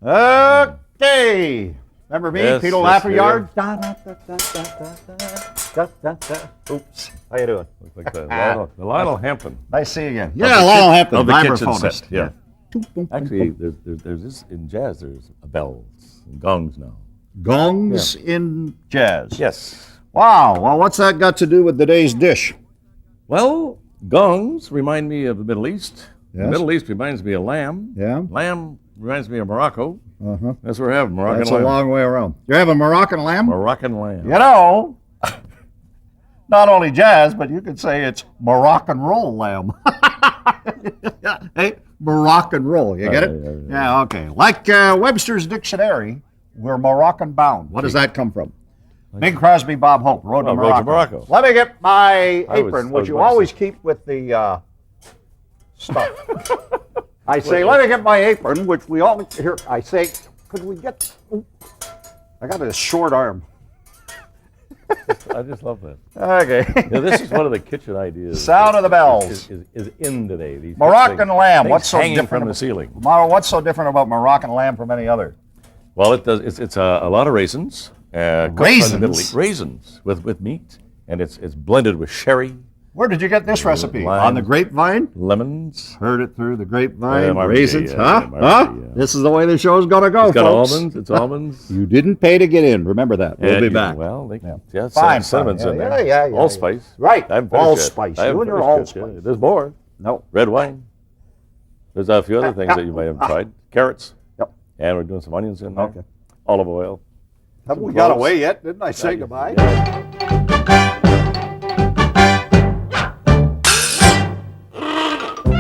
Okay. Remember me, Yes, Peter yes, Lapperyard? Oops. How you doing? Looks like the Lionel Hampton. Nice to see you again. Yeah, Lionel Hampton, of the kitchen vibraphonist. set. Yeah. Actually, there's this in jazz. There's bells and gongs now. Gongs in jazz. Yes. Wow. Well, what's that got to do with today's dish? Well, gongs remind me of the Middle East. Yes. The Middle East reminds me of lamb. Yeah. Lamb reminds me of Morocco. Uh-huh. That's where we have Moroccan That's lamb. a long way around. You have a Moroccan lamb? Moroccan lamb. You know, not only jazz, but you could say it's Moroccan roll lamb. Hey, Moroccan roll. You get it? Yeah, okay. Like Webster's Dictionary, we're Moroccan bound. What does that come from? Bing Crosby, Bob Hope, Road to Morocco. Let me get my apron, which you always keep with the stuff. I say, let me get my apron, which we all here. I say, could we get? I got a short arm. I just love that. Okay. Yeah, this is one of the kitchen ideas. Sound of the bells is in today. These Moroccan lamb. What's so hanging different from the ceiling? What's so different about Moroccan lamb from any other? Well, it does. It's a lot of raisins. Raisins? Raisins with meat, and it's blended with sherry. Where did you get this recipe? Lime. On the grapevine? Lemons. Heard it through the grapevine. Yeah, raisins, yeah, huh? yeah, Huh? This is the way the show's gonna go, It's got folks. almonds. It's almonds. You didn't pay to get in. Remember that. We'll be back. Well, Fine, cinnamon's fine. in there. Yeah, Allspice. Right. I haven't finished Allspice. yet. I haven't You and your finished yet. allspice. There's more. No. Red wine. There's a few other things that you might have tried. Carrots. Yep. And we're doing some onions in there. Okay. Olive oil. Haven't we got away yet? Didn't I say goodbye?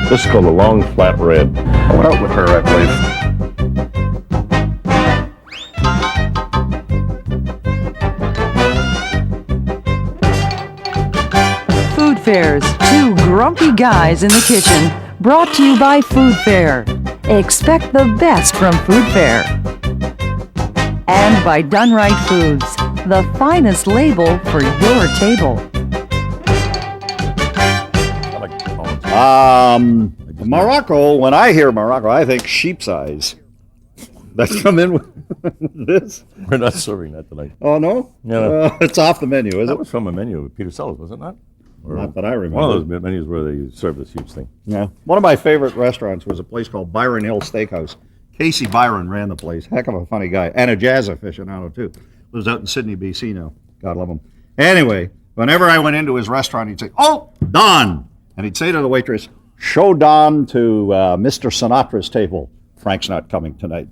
This is called a long flat red. I went out with her, I believe. Food Fairs, two grumpy guys in the kitchen, brought to you by Food Fair. Expect the best from Food Fair. And by Done Right Foods, the finest label for your table. Morocco, when I hear Morocco, I think sheep's eyes. That's come in with this? We're not serving that tonight. Oh, no? No. It's off the menu, is That it? was from a menu of Peter Sellers, was it not? Or Not that I remember. one of those menus where they serve this huge thing. Yeah. One of my favorite restaurants was a place called Byron Hill Steakhouse. Casey Byron ran the place. Heck of a funny guy. And a jazz aficionado, too. Lives out in Sydney, BC now. God love him. Anyway, whenever I went into his restaurant, he'd say, "Oh, Don." And he'd say to the waitress, "Show Don to Mr. Sinatra's table. Frank's not coming tonight."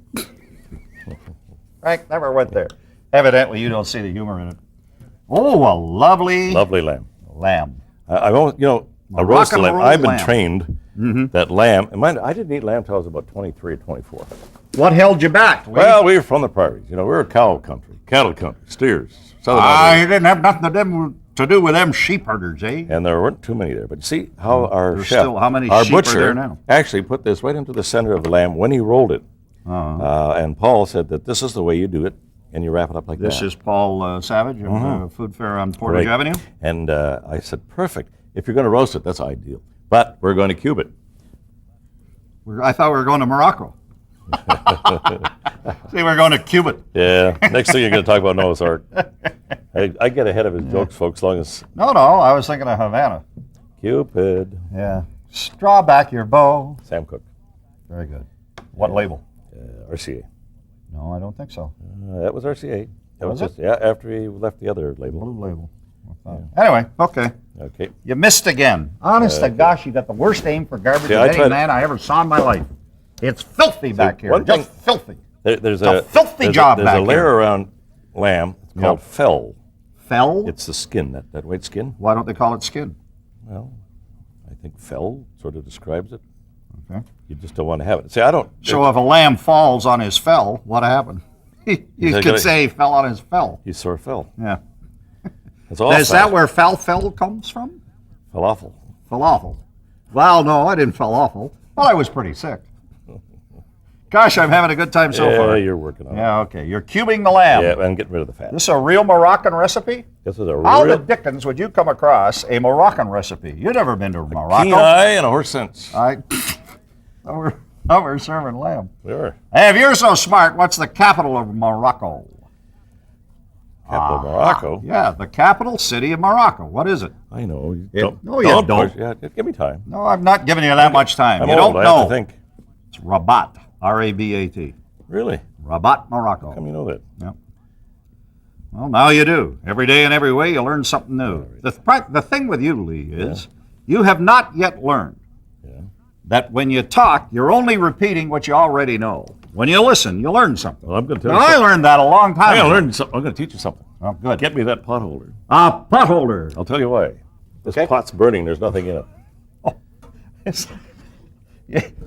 Frank never went there. Evidently, you don't see the humor in it. Oh, a lovely Lovely lamb. I've always, a roasted lamb. I've been trained that lamb. And mind, I didn't eat lamb until I was about 23 or 24. What held you back? Well, we were from the prairies. We were cow country, cattle country, steers. You didn't have nothing to do with them sheep herders, eh? And there weren't too many there. But you see how our There's chef, still- how many our sheep are butcher, there now? actually put this right into the center of the lamb when he rolled it. And Paul said that this is the way you do it, and you wrap it up like This that. is Paul Savage of Food Fair on Portage Right. Avenue. And I said, perfect. If you're going to roast it, that's ideal. But we're going to cube it. I thought we were going to Morocco. See, we're going to Cuba. Yeah. Next thing you're going to talk about Noah's Ark. I get ahead of his jokes, folks, as long as No, I was thinking of Havana. Cupid. Yeah. Draw back your bow. Sam Cooke. Very good. What label? RCA. No, I don't think so. That was RCA. That Was just, yeah, after he left the other label. Blue label. Anyway, okay. Okay. You missed again. Honest to gosh, you got the worst aim for garbage Yeah, of any man I ever saw in my life. It's filthy back here. one Just thing- filthy. There's a filthy job There's back a layer here. around lamb. It's called fell. Fell? It's the skin, that white skin. Why don't they call it skin? Well, I think fell sort of describes it. Okay. You just don't want to have it. See, I don't. So if a lamb falls on his fell, what happened? You could say he fell on his fell. He sore fell. Yeah. That's all. Is that where falafel comes from? Falafel. Falafel. Well, no, I didn't falafel. Well, I was pretty sick. Gosh, I'm having a good time so far. Yeah, you're working on it. Yeah, okay. You're cubing the lamb. Yeah, and getting rid of the fat. This is a real Moroccan recipe? This is a How real the dickens would you come across a Moroccan recipe? You've never been to Morocco. keen eye and a horse sense. We're Oh, we're serving lamb. We are. Hey, if you're so smart, what's the capital of Morocco? Capital of Morocco? Yeah, the capital city of Morocco. What is it? I know. No, you don't. Yeah, give me time. No, I'm not giving you that much time. I'm you old. don't I know. have to think. It's Rabat, R-A-B-A-T. Really? Rabat, Morocco. How come you know that? Yeah. Well, now you do. Every day in every way, you learn something new. The thing with you, Lee, is you have not yet learned that when you talk, you're only repeating what you already know. When you listen, you learn something. Well, I'm going to tell Now, you I something. learned that a long time I'm ago. going to learn something. I'm going to teach you something. Oh, good. Get me that pot holder. Pot holder. I'll tell you why. This Okay. pot's burning. There's nothing in it.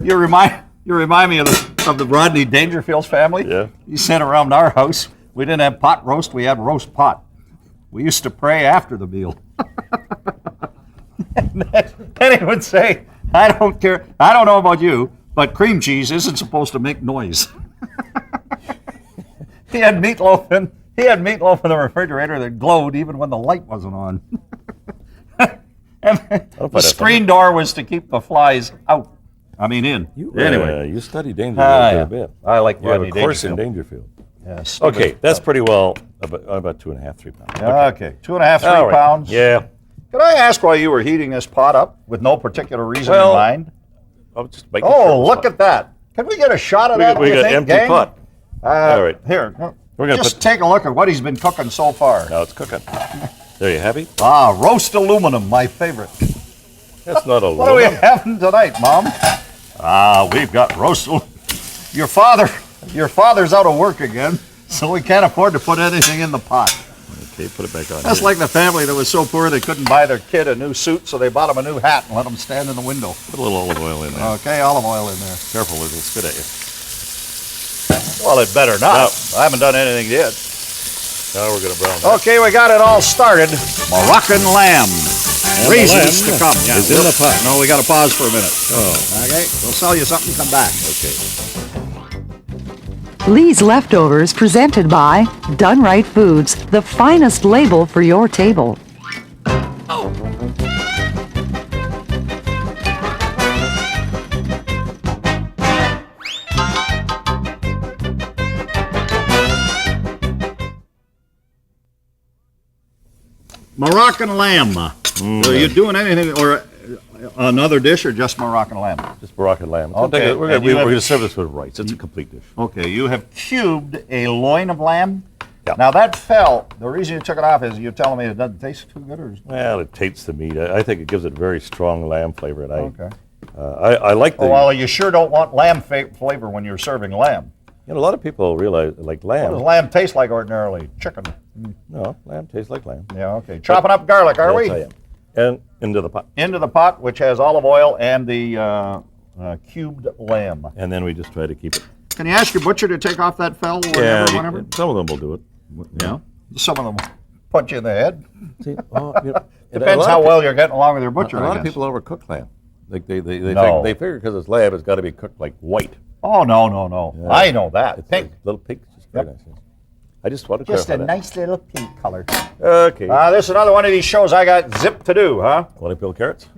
You remind me of the Rodney Dangerfield's family. Yeah. He sent around our house. We didn't have pot roast. We had roast pot. We used to pray after the meal. And then he would say, "I don't care. I don't know about you, but cream cheese isn't supposed to make noise." He had meatloaf in the refrigerator that glowed even when the light wasn't on. And the screen door was to keep the flies out. I mean, in. Anyway, You study Dangerfield a bit. I like You have a Rodney course in Dangerfield. Dangerfield. Yeah, Okay, that's pretty well about 2.5, 3 pounds. Okay, 2.5, 3 All right. pounds. Yeah. Could I ask why you were heating this pot up with no particular reason Well, in mind? I'll just make Look at that. Can we get a shot of that? We do you got think, empty gang? pot. All right. Here, We're gonna just put- take a look at what he's been cooking so far. Now it's cooking. There, you happy? Roast aluminum, my favorite. That's not a What are we having tonight, Mom? We've got roast aluminum. Your father's out of work again, so we can't afford to put anything in the pot. Okay, put it back on. That's here. like the family that was so poor they couldn't buy their kid a new suit, so they bought him a new hat and let him stand in the window. Put a little olive oil in there. Okay, olive oil in there. Careful, it'll spit at you. Well, it better not. I haven't done anything yet. Now we're going to brown that. Okay, we got it all started. Moroccan lamb. And Raisins the to lamb come. is in the pot. No, we got to pause for a minute. Oh, Okay, we'll sell you something, come back. okay. Lee's Leftovers presented by Done Right Foods, the finest label for your table. Moroccan lamb. Are you doing anything or another dish or just Moroccan lamb? Just Moroccan lamb. Okay, We're and you going have- to serve this with rice. It's a complete dish. Okay, you have cubed a loin of lamb. Yeah. Now that fell, the reason you took it off is you're telling me it doesn't taste too good or? Well, it tastes the meat. I think it gives it very strong lamb flavor. And Okay. I like the. Oh, well, you sure don't want lamb flavor when you're serving lamb. You know, a lot of people realize like What does lamb. lamb taste like ordinarily? Chicken. No, lamb tastes like lamb. Yeah, okay. Chopping up garlic, are we? Yes, I am. And into the pot. Into the pot, which has olive oil and the cubed lamb. And then we just try to keep it. Can you ask your butcher to take off that fell or whatever? Some of them will do it. Yeah. Some of them punch you in the head. See, Depends how well you're getting along with your butcher. A lot I of guess. people overcook lamb. Like they No. figure because it's lamb, it's got to be cooked like white. Oh no! Yeah. I know that. It's Pink. like little pink. It's very nice. yes. I just want to Just clarify a that. nice little pink color. Okay. This is another one of these shows I got zip to do, huh? Want to peel carrots?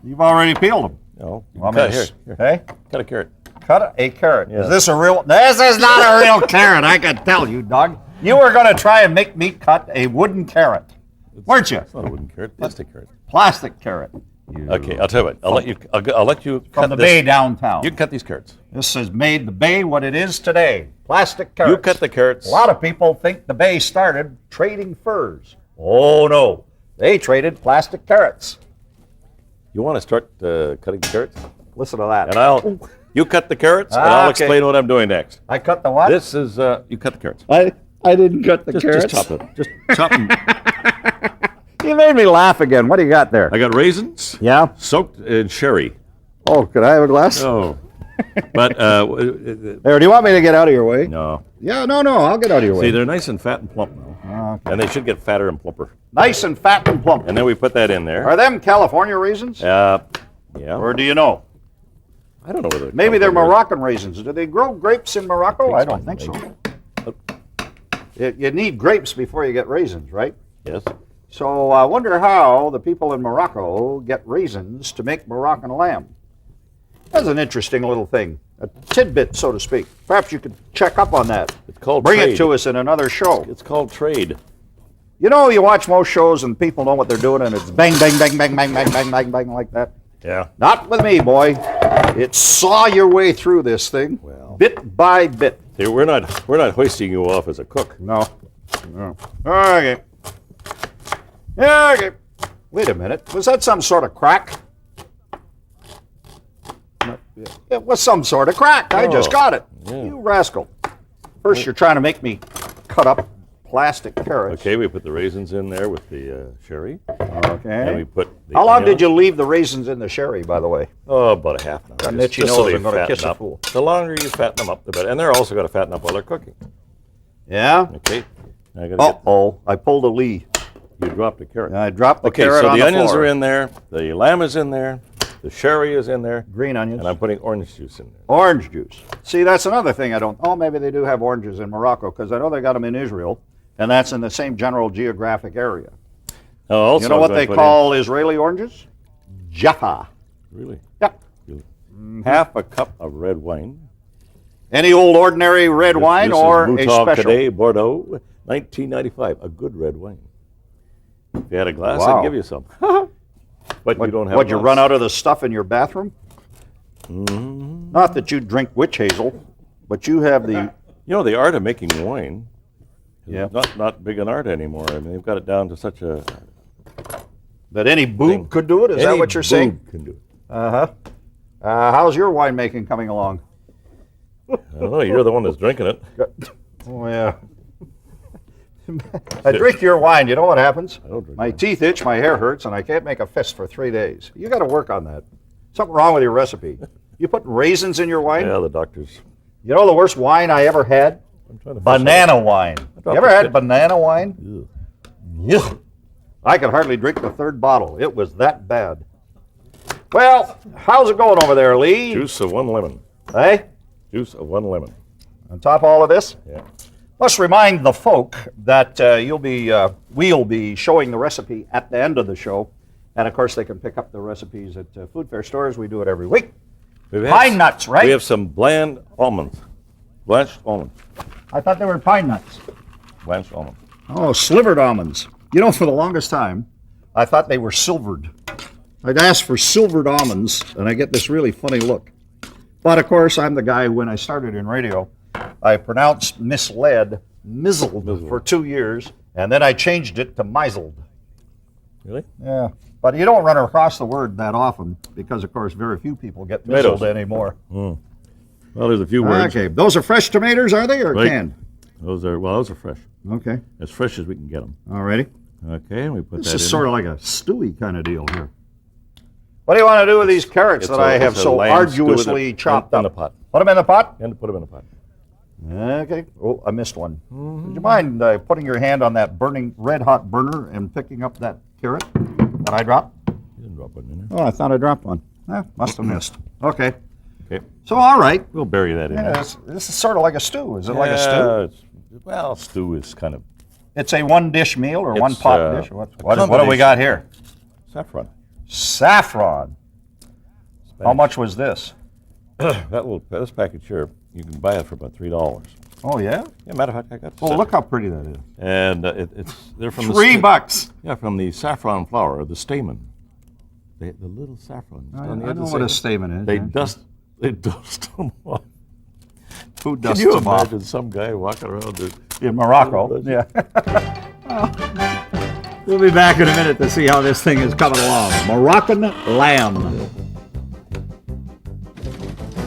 You've already peeled them. No. You Want cut me here. to Here. Hey, Cut a carrot. cut a carrot. Yeah. Is this a real? This is not a real carrot. I can tell you, dog. You were going to try and make me cut a wooden carrot, weren't you? It's not a wooden carrot. Plastic carrot. Plastic carrot. Okay, I'll tell you what. I'll let you cut From the this. bay downtown. You can cut these carrots. This has made the bay what it is today. Plastic carrots. You cut the carrots. A lot of people think the bay started trading furs. Oh no, they traded plastic carrots. You want to start cutting the carrots? Listen to that. And you cut the carrots, and I'll Okay. explain what I'm doing next. I cut the what? This is you cut the carrots. I didn't cut the Just chop it. Just chop them. You made me laugh again. What do you got there? I got raisins Yeah. soaked in sherry. Oh, could I have a glass? Oh, but There. Do you want me to get out of your way? no. Yeah. No. I'll get out of your See, way. they're nice and fat and plump now, Okay. and they should get fatter and plumper. Nice and fat and plump. And then we put that in there. Are them California raisins? Yeah. Or do you know? I don't know whether Maybe they're California Moroccan raisins. Do they grow grapes in Morocco? I don't think Maybe. so. You need grapes before you get raisins, right? Yes. So I wonder how the people in Morocco get raisins to make Moroccan lamb. That's an interesting little thing. A tidbit, so to speak. Perhaps you could check up on that. It's called Bring trade. it to us in another show. It's called trade. You know, you watch most shows and people know what they're doing and it's bang, bang, bang, bang, bang, bang, bang, bang, bang, like that. Yeah. Not with me, boy. It's saw your way through this thing, bit by bit. Hey, we're not hoisting you off as a cook. No. Okay. Yeah, okay. Wait a minute. Was that some sort of crack? It was some sort of crack. I just got it. Yeah. You rascal. First, you're trying to make me cut up plastic carrots. Okay, we put the raisins in there with the sherry. Okay. And we put the How long onions. did you leave the raisins in the sherry, by the way? Oh, about a half an hour. Got an itchy nose, I'm going to kiss a up. fool. The longer you fatten them up, the better. And they're also got to fatten up while they're cooking. Yeah? Okay. Now I gotta Uh-oh. I pulled a Lee. You dropped the carrot. I dropped the Okay, carrot so on the the onions floor. are in there, the lamb is in there, the sherry is in there, Green onions. and I'm putting orange juice in there. Orange juice. See, that's another thing I don't... Oh, maybe they do have oranges in Morocco, because I know they got them in Israel, and that's in the same general geographic area. Oh, also You know I'm what gonna they put call Israeli oranges? Jaffa. in- really? Yep. Half a cup of red wine. Any old ordinary red wine This or is a Mouton special? Cadet Bordeaux, 1995. A good red wine. If you had a glass, Wow. I'd give you some. But you don't have What'd a you glass. run out of the stuff in your bathroom? Mm-hmm. Not that you drink witch hazel, but you have the... You know, the art of making wine is Yeah. not big an art anymore. I mean, they've got it down to such a... That any boob thing. could do it? Is that Any what you're saying? boob can do it. Uh-huh. How's your winemaking coming along? I don't know, you're the one that's drinking it. Oh, yeah. I drink your wine. You know what happens? I don't drink My wine. teeth itch, my hair hurts, and I can't make a fist for 3 days. You got to work on that. Something wrong with your recipe. You put raisins in your wine? Yeah, the doctors. You know the worst wine I ever had? I'm trying to Banana wine. You dropped ever a had bit. banana wine? Ugh. Ugh. I could hardly drink the third bottle. It was that bad. Well, how's it going over there, Lee? Juice of 1 lemon. Hey? Juice of 1 lemon. On top of all of this? Yeah. Let's remind the folk that we'll be showing the recipe at the end of the show. And of course, they can pick up the recipes at food fair stores. We do it every week. We've Pine nuts, right? We have some bland almonds. Blanched almonds. I thought they were pine nuts. Blanched almonds. Oh, slivered almonds. You know, for the longest time, I thought they were silvered. I'd ask for silvered almonds, and I get this really funny look. But of course, I'm the guy, when I started in radio, I pronounced misled, mizzled for 2 years, and then I changed it to misled. Really? Yeah. But you don't run across the word that often, because of course, very few people get Tomatoes. mizzled anymore. Well, there's a few words. Okay. Those are fresh tomatoes, are they, or Right. canned? Those are fresh. Okay. As fresh as we can get them. Alrighty. Okay, and we put This that is in. sort of like a stewy kind of deal here. What do you want to do with these carrots that I have it's a so lamb stew arduously chopped in up? the pot. Put them in the pot? And put them in the pot. Okay. Oh, I missed one. Would you mind putting your hand on that burning, red-hot burner and picking up that carrot that I dropped? You didn't drop one in there. Oh, I thought I dropped one. Must have missed. Okay. Okay, So, all right. we'll bury that in Yeah, there. this is sort of like a stew. Is it like a stew? Well, stew is kind of It's a one-dish meal or It's, one-pot dish? What do we combination. got here? saffron. Saffron. How much was this? This package here, you can buy it for about $3. Oh, yeah? Yeah, matter of fact, I got. Oh, look how pretty that is. And they're from $3. Yeah, from the saffron flower, the stamen. The little saffron. I know what a stamen is. They yeah. dust them off. Who Can dusts you them off? imagine some guy walking around there? In Morocco. Yeah. We'll be back in a minute to see how this thing is coming along. Moroccan lamb.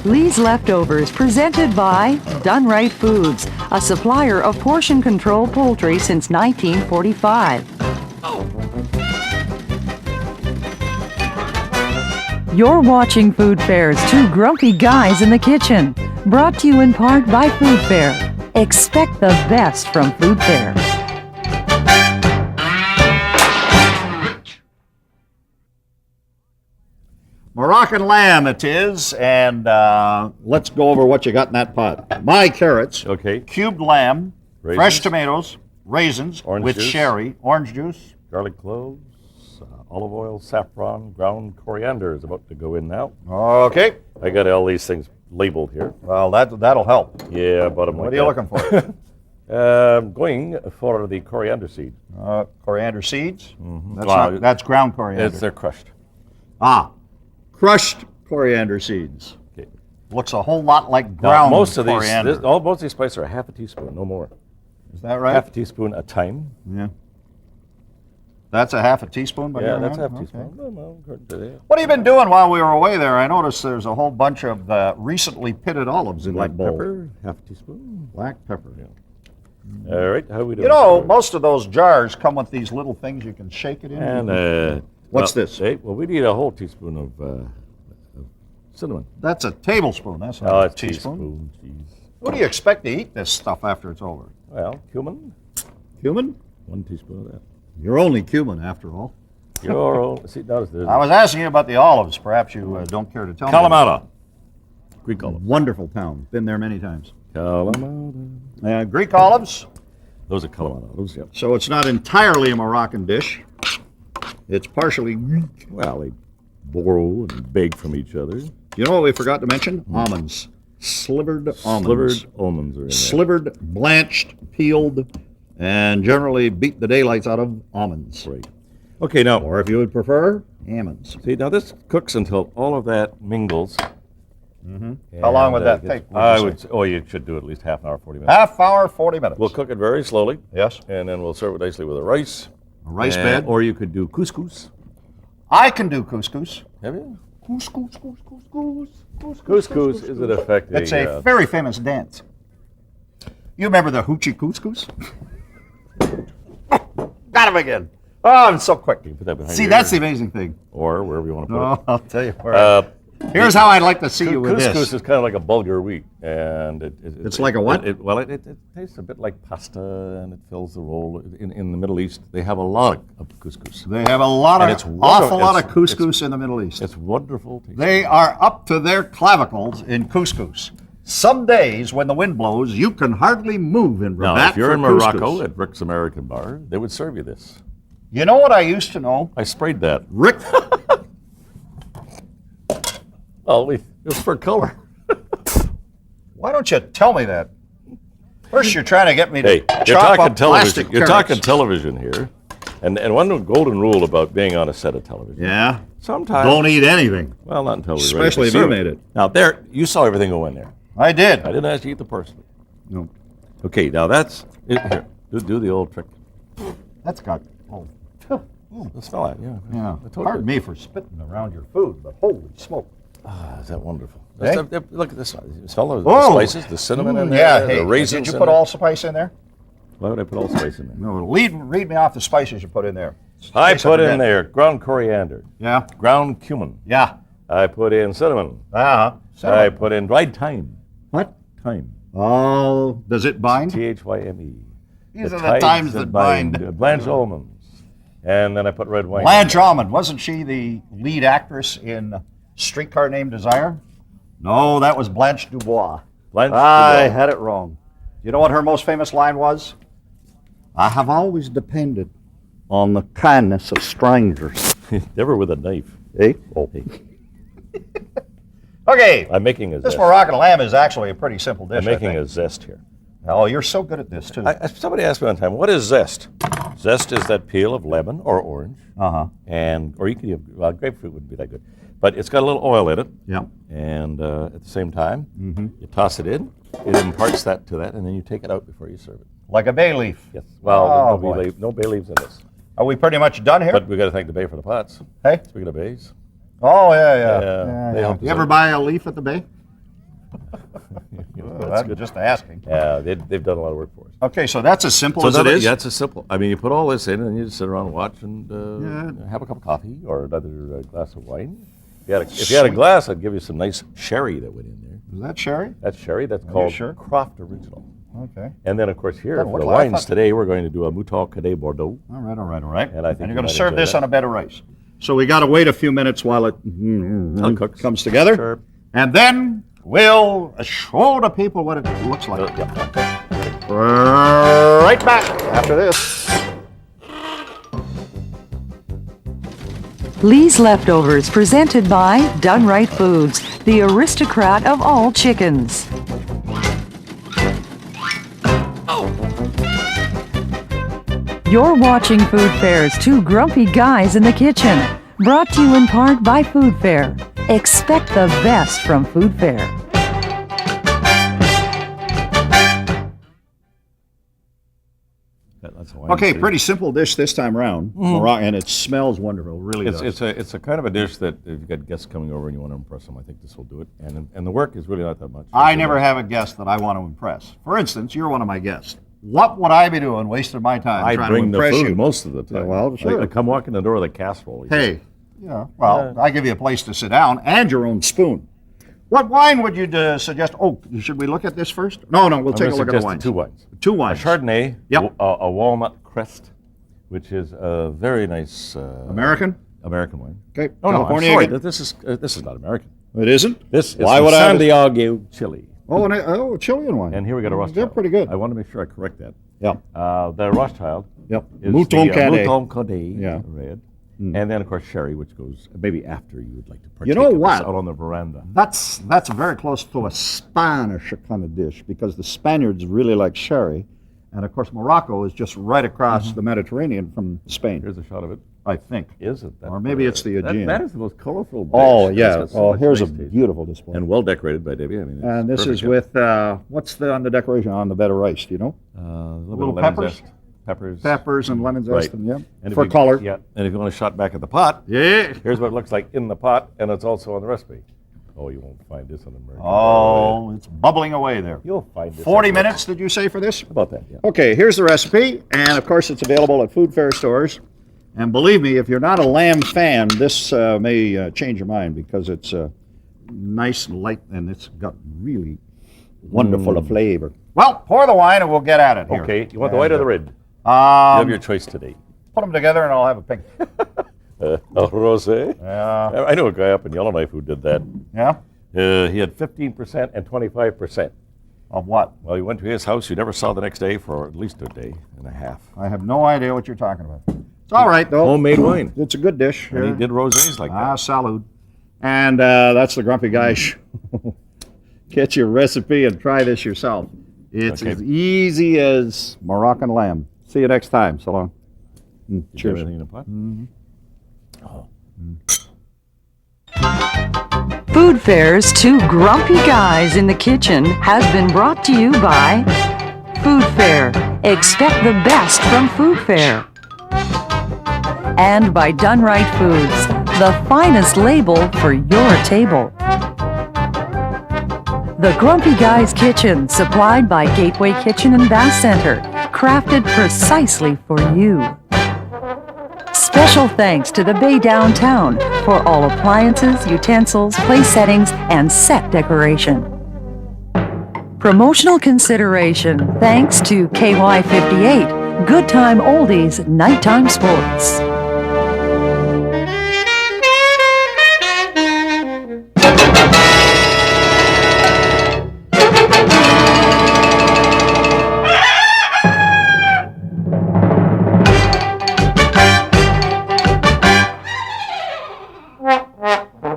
Lee's Leftovers, presented by Done Right Foods, a supplier of portion control poultry since 1945. You're watching Food Fair's Two Grumpy Guys in the Kitchen, brought to you in part by Food Fair. Expect the best from Food Fair. Moroccan lamb it is, and let's go over what you got in that pot. My carrots, Okay. cubed lamb, Raisins. fresh tomatoes, raisins Orange with juice. sherry, orange juice, Garlic cloves. olive oil, saffron, ground coriander is about to go in now. Okay. I got all these things labeled here. Well, that'll help. Yeah, about them. What are you looking for? Going for the coriander seed. Coriander seeds? Wow. That's ground coriander. They're crushed. Crushed coriander seeds. Okay. Looks a whole lot like Now, ground most of coriander. most of these spices are half a teaspoon, no more. Is that right? Half a teaspoon of thyme. Yeah. That's a half a teaspoon? By Yeah, your that's hand? half a teaspoon. Well, What have you been doing while we were away there? I noticed there's a whole bunch of recently pitted olives in black that bowl. pepper, half a teaspoon. Black pepper. Yeah. All right, how are we doing? You know, most of those jars come with these little things you can shake it in. And What's this? Well, we need a whole teaspoon of cinnamon. That's a tablespoon. That's not Oh, a it's teaspoon. teaspoon. Jeez. What do you expect to eat this stuff after it's over? Well, cumin, Cumin? 1 teaspoon of that. You're only cumin after all. Your own. See, notice there's I was asking you about the olives. Perhaps you don't care to tell me. Kalamata. Greek olives. Wonderful town. Been there many times. Kalamata. Greek olives. Those are Kalamata olives, yeah. So it's not entirely a Moroccan dish. It's partially Greek. Well, they borrow and beg from each other. You know what we forgot to mention? Almonds. Slivered almonds. Slivered almonds are in there. Slivered, blanched, peeled, and generally beat the daylights out of almonds. Right. Okay, now, Or if you would prefer, almonds. see, now this cooks until all of that mingles. How long would that gets- take? you should do at least half an hour, 40 minutes. Half hour, 40 minutes. We'll cook it very slowly, Yes. and then we'll serve it nicely with a rice. A rice bed. Or you could do couscous. I can do couscous. Have you? Couscous. Couscous is in effect It's a very famous dance. You remember the hoochie couscous? Got him again. Oh, I'm so quick. put that behind See, your that's ear. the amazing thing. Or wherever you want to put Oh, I'll tell you it. where. Here's how I'd like to see you with Couscous this. is kind of like a bulgur wheat, and It's like a what? It tastes a bit like pasta, and it fills the role. In the Middle East, they have a lot of couscous. They have a lot And of, it's awful lot of it's- couscous in the Middle East. It's wonderful. Tasting. They are up to their clavicles in couscous. Some days, when the wind blows, you can hardly move in Rabat Now, if you're for in Morocco couscous. at Rick's American Bar, they would serve you this. You know what I used to know? I sprayed that. Rick, Oh, it was for color. why don't you tell me that? First, you're trying to get me to Hey, you're chop talking up plastic television. You're carrots. talking television here, and one golden rule about being on a set of television. Yeah. Sometimes Don't eat anything. Well, not until we're ready Especially to if you serve made it. Now there, you saw everything go in there. I did. I didn't ask you to eat the parsley. No. Okay, now that's it. Here, do the old trick. That's got. Oh, Smell that, yeah. yeah. I told Pardon you. me for spitting around your food, but holy smoke. Ah, is that wonderful? Hey? Look at this. Smell the Oh. spices, the cinnamon in there, Yeah. the Hey, raisins. did you in put there. all spice in there? Why would I put all spice in there? No. Read me off the spices you put in there. I case I put in forget. there ground coriander, Yeah. ground cumin. Yeah. I put in cinnamon. Uh-huh. I put in dried thyme. What? Thyme. Oh, does it bind? Thyme. These are the times that bind. Blanched almonds. And then I put red wine. Blanche Almond, wasn't she the lead actress in Streetcar Named Desire? No, that was Blanche Dubois. Blanche I Dubois. had it wrong. You know what her most famous line was? I have always depended on the kindness of strangers. Never with a knife. Eh? Oh. Okay, I'm making a this zest. Moroccan lamb is actually a pretty simple dish. I'm making I think. a zest here. Oh, you're so good at this, too. Somebody asked me one time, what is zest? Zest is that peel of lemon or orange, Uh-huh. or you could well, grapefruit wouldn't be that good, but it's got a little oil in it, Yeah. and at the same time, you toss it in, it imparts that to that, and then you take it out before you serve it. Like a bay leaf. Yes. Well, Oh, no bay leaves in this, Are we pretty much done here? but we got to thank the bay for the pots. Hey? Speaking of bays, Oh, yeah. Yeah, they help You us ever out. buy a leaf at the bay? that's good. Just asking. Yeah, they've done a lot of work for us. Okay, so that's as simple as it is? Yeah, it's a simple. I mean, you put all this in, and you just sit around and watch, and have a cup of coffee or another glass of wine. If you had a glass, I'd give you some nice sherry that went in there. Is that sherry? That's sherry. That's called sure? Croft Original. Okay. And then, of course, here Doesn't for the look like- I wines thought- today, we're going to do a Mouton Cadet Bordeaux. All right. And I think you're you going might to serve enjoy this that. on a bed of rice. So we got to wait a few minutes while it cooks. comes together. Sure. And then we'll show the people what it looks like. Yeah. Right back after this. Lee's Leftovers, presented by Done Right Foods, the aristocrat of all chickens. You're watching Food Fair's Two Grumpy Guys in the Kitchen, brought to you in part by Food Fair. Expect the best from Food Fair. That's Okay, pretty simple dish this time around, and it smells wonderful. It really does. It's a kind of a dish that if you've got guests coming over and you want to impress them, I think this will do it. And the work is really not that much. I never have a guest that I want to impress. For instance, you're one of my guests. What would I be doing, wasting my time I trying bring to the impress food you? most of the time. Well, sure. I come walk in the door with a casserole. Hey, I give you a place to sit down and your own spoon. What wine would you suggest? Oh, should we look at this first? No, we'll take a look at the wines. Two wines. Two wines. A Chardonnay, Yep. a walnut crest, which is a very nice American wine. Okay. Oh, no, I'm California sorry. again? This is not American. It isn't? This is Why from would I have a- Santiago, Chile. Oh, a Chilean wine. And here we got a Rothschild. They're pretty good. I want to make sure I correct that. Yep. The Rothschild. Yep. Is Mouton the, Cadet. Mouton Cadet, Yeah. red. And then, of course, sherry, which goes maybe after you would like to partake You know of this what? out on the veranda. That's very close to a Spanish kind of dish because the Spaniards really like sherry. And, of course, Morocco is just right across the Mediterranean from Spain, Here's a shot of it. I think. Is it? Or maybe it's the Aegean. That is the most colorful dish. Oh, It's yeah. got so much Here's a nice taste. beautiful display. And well decorated by Debbie. I mean, it's And this perfect. is with, what's on the decoration on the bed of rice, do you know? a little little bit of lemon peppers? zest. Peppers. Peppers and lemon Right. zest, and, yeah, And if for you- color. Yeah. And if you want a shot back at the pot, Yeah. here's what it looks like in the pot, and it's also on the recipe. Oh, you won't find this on American. Oh, it's bubbling away there. You'll find this. 40 everywhere. minutes, did you say, for this? About that, yeah. Okay, here's the recipe, and of course it's available at Food Fair stores. And believe me, if you're not a lamb fan, this may change your mind because it's nice and light, and it's got really wonderful flavor. Well, pour the wine, and we'll get at it here. Okay, you want the white or the red? You Um, have your choice today. put them together, and I'll have a pink. Rosé. Yeah. I know a guy up in Yellowknife who did that. Yeah? He had 15% and 25%. Of what? Well, you went to his house. You never saw the next day for at least a day and a half. I have no idea what you're talking about. It's all right, though. Homemade wine. It's a good dish. And he did rosés like Ah, that. salud. And that's the Grumpy Guy Show. Get your recipe and try this yourself. It's Okay. as easy as Moroccan lamb. See you next time. So long. Did you have Cheers. anything in the pot? Food Fair's Two Grumpy Guys in the Kitchen has been brought to you by Food Fair. Expect the best from Food Fair. And by Done Right Foods, the finest label for your table. The Grumpy Guy's Kitchen, supplied by Gateway Kitchen and Bath Center, crafted precisely for you. Special thanks to the Bay Downtown for all appliances, utensils, place settings, and set decoration. Promotional consideration thanks to KY58, Good Time Oldies, Nighttime Sports.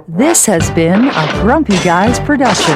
This has been a Grumpy Guys production.